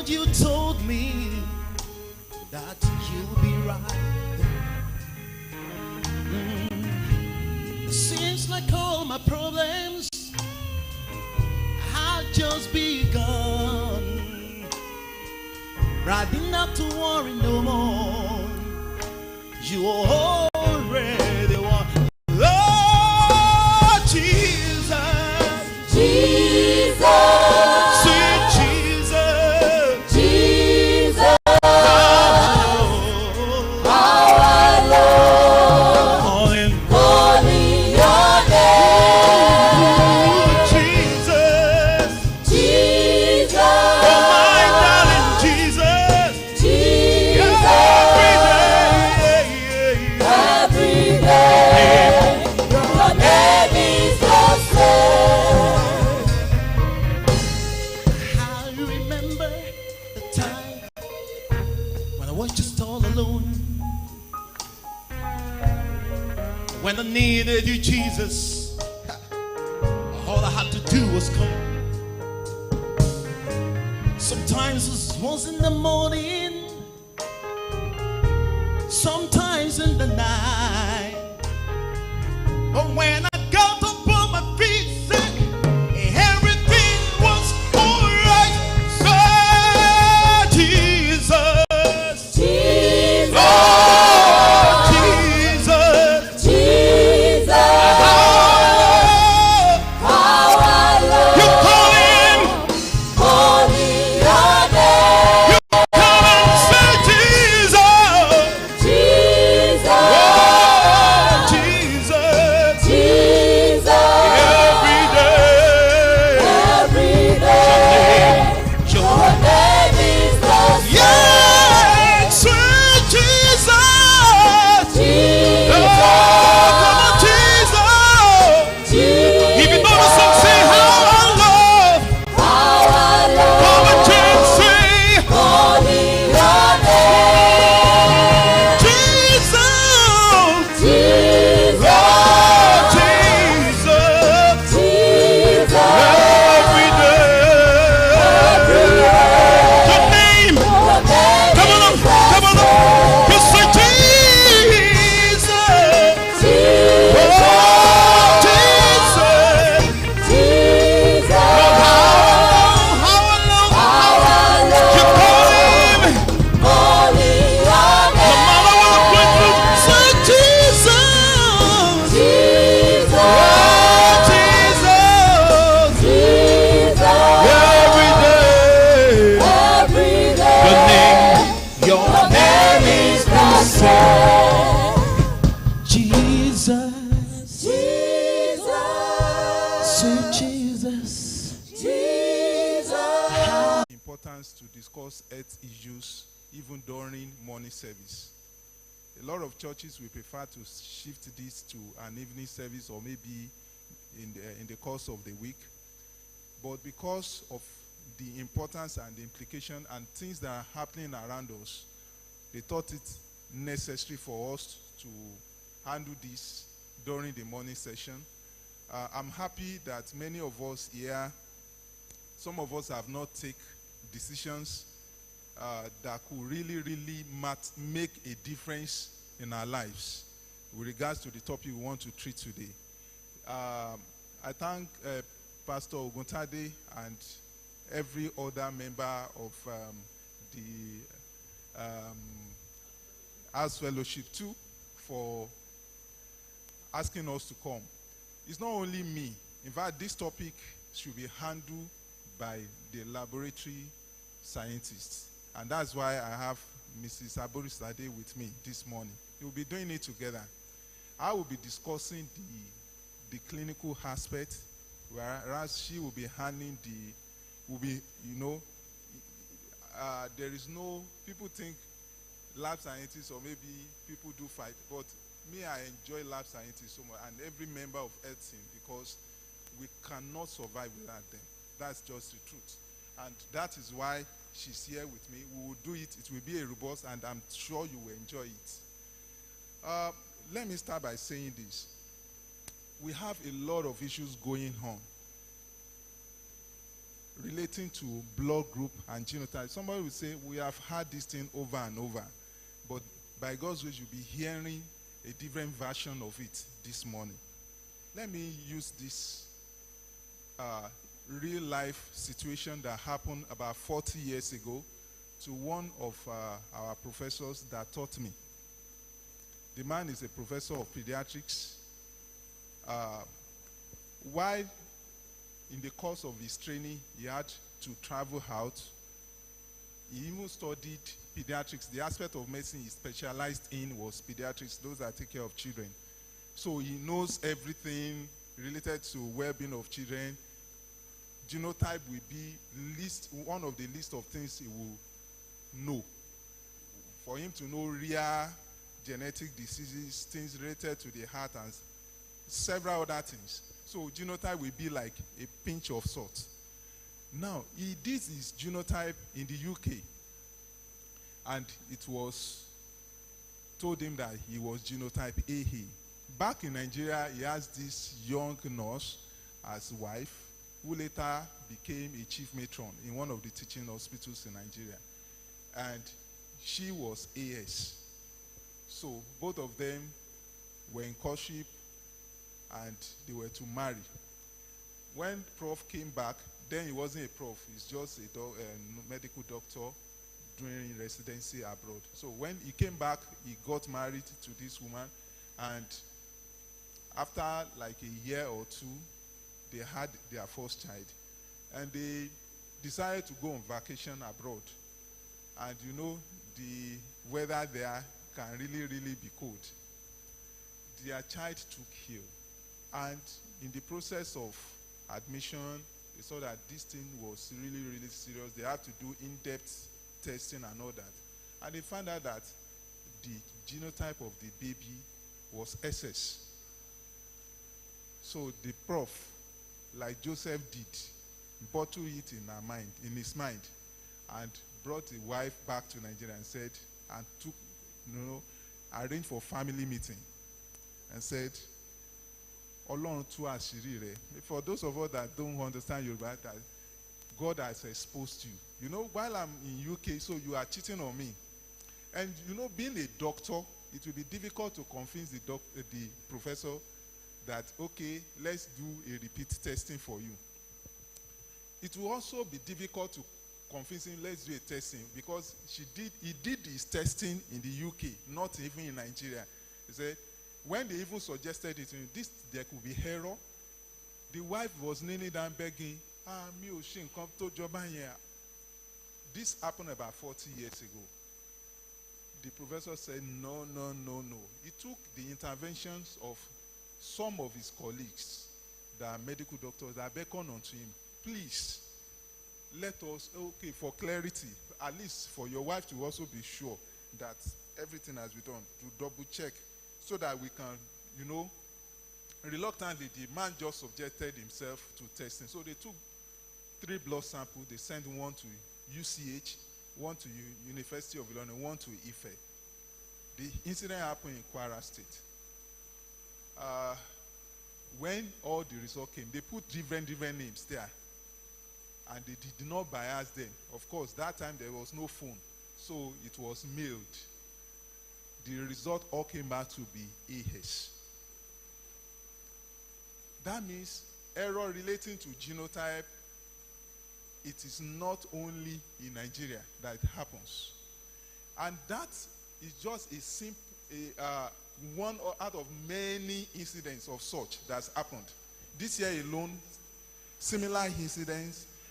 Lord, you told me that you'll be right. Seems like all my problems have just begun. Rather not to worry no more. You already won. Oh, Jesus, Jesus, sweet Jesus, Jesus, how I love calling calling your name. Jesus, Jesus, oh my darling Jesus, Jesus, every day. every day. Your name is the same. I remember the time when I was just all alone, when I needed you, Jesus. All I had to do was come. Sometimes it was in the morning, sometimes in the night. But when I got up on my feet, everything was alright. So Jesus, Jesus, oh Jesus, Jesus, how I love you call him, calling your name. come and say Jesus, Jesus, oh Jesus, Jesus, every day. every day. Your Your name is the same. yeah, sweet Jesus. Jesus, Oh, come on, Jesus. Jesus, If you know the song, say how I love. how I Come on, love Jesus, say calling your name. Jesus. Jesus, Oh, Jesus. Jesus, Every day. Your name. your name Come on up. is Come on up. You say Jesus. Jesus, Oh, Jesus. Jesus, Lord, how I love. how I You love call him. calling your No matter what I'm going through, say Jesus. name. Oh, Jesus. Jesus, Every day. every Your day. name. Your name is the same. Jesus. Jesus, Sweet Jesus. Jesus. Importance to discuss health issues even during morning service. A lot of churches will prefer to shift this to an evening service or maybe in the course of the week. But because of the importance and the implication and things that are happening around us, they thought it necessary for us to handle this during the morning session. I'm happy that many of us here, some of us have not taken decisions that could really make a difference in our lives with regards to the topic we want to treat today. I thank Pastor Oguntade and every other member of the House Fellowship too for asking us to come. It's not only me. In fact, this topic should be handled by the laboratory scientists. And that's why I have Mrs. Aborisade with me this morning. We'll be doing it together. I will be discussing the clinical aspect, whereas she will be handling there is no, people think lab scientists or maybe people do fight, but me, I enjoy lab scientists so much and every member of health team because we cannot survive without them. That's just the truth. And that is why she's here with me. We will do it. It will be a robust and I'm sure you will enjoy it. Let me start by saying this. We have a lot of issues going on. relating to blood group and genotype. Somebody will say, we have had this thing over and over, but by God's grace, you'll be hearing a different version of it this morning. Let me use this real life situation that happened about 40 years ago to one of our professors that taught me. The man is a professor of pediatrics. While in the course of his training, he had to travel out. He even studied pediatrics. The aspect of medicine he specialized in was pediatrics, those that take care of children. So he knows everything related to well-being of children. Genotype will be one of the list of things he will know. For him to know rare genetic diseases, things related to the heart, and several other things. So genotype will be like a pinch of salt. Now, he did his genotype in the UK, and it was told him that he was genotype AA. Back in Nigeria, he has this young nurse as wife, who later became a chief matron in one of the teaching hospitals in Nigeria. And she was AS. So both of them were in courtship, and they were to marry. When Prof came back, then he wasn't a prof, he's just a medical doctor doing residency abroad. So when he came back, he got married to this woman, and after like a year or two, they had their first child. And they decided to go on vacation abroad. And you know, the weather there can really, really be cold. Their child took ill. And in the process of admission, they saw that this thing was really, really serious. They had to do in-depth testing and all that. And they found out that the genotype of the baby was SS. So the prof, like Joseph did, bottled it in his mind, and brought the wife back to Nigeria and said, and took, arranged for family meeting, and said, Ọlọ́run tú àṣírí rẹ̀. For those of us that don't understand Yoruba, that God has exposed you. You know, while I'm in UK, so you are cheating on me. And you know, being a doctor, it will be difficult to convince the professor that, okay, let's do a repeat testing for you. It will also be difficult to convince him, let's do a testing, because he did his testing in the UK, not even in Nigeria. He said, when they even suggested it, there could be error. The wife was kneeling down begging, mi ò ṣe nǹkan tó jọba yẹn. This happened about 40 years ago. The professor said, no. He took the interventions of some of his colleagues that are medical doctors that beckoned unto him. Please, let us, okay, for clarity, at least for your wife to also be sure that everything has been done, to double check, so that we can, reluctantly, the man just subjected himself to testing. So they took 3 blood samples, they sent one to UCH, one to University of Illinois, one to Ife. The incident happened in Kwara State. When all the results came, they put different names there. And they did not bias them. Of course, that time there was no phone, so it was mailed. The result all came back to be AS. That means error relating to genotype, it is not only in Nigeria that it happens. And that is just a simple, one out of many incidents of such that's happened. This year alone, similar incidents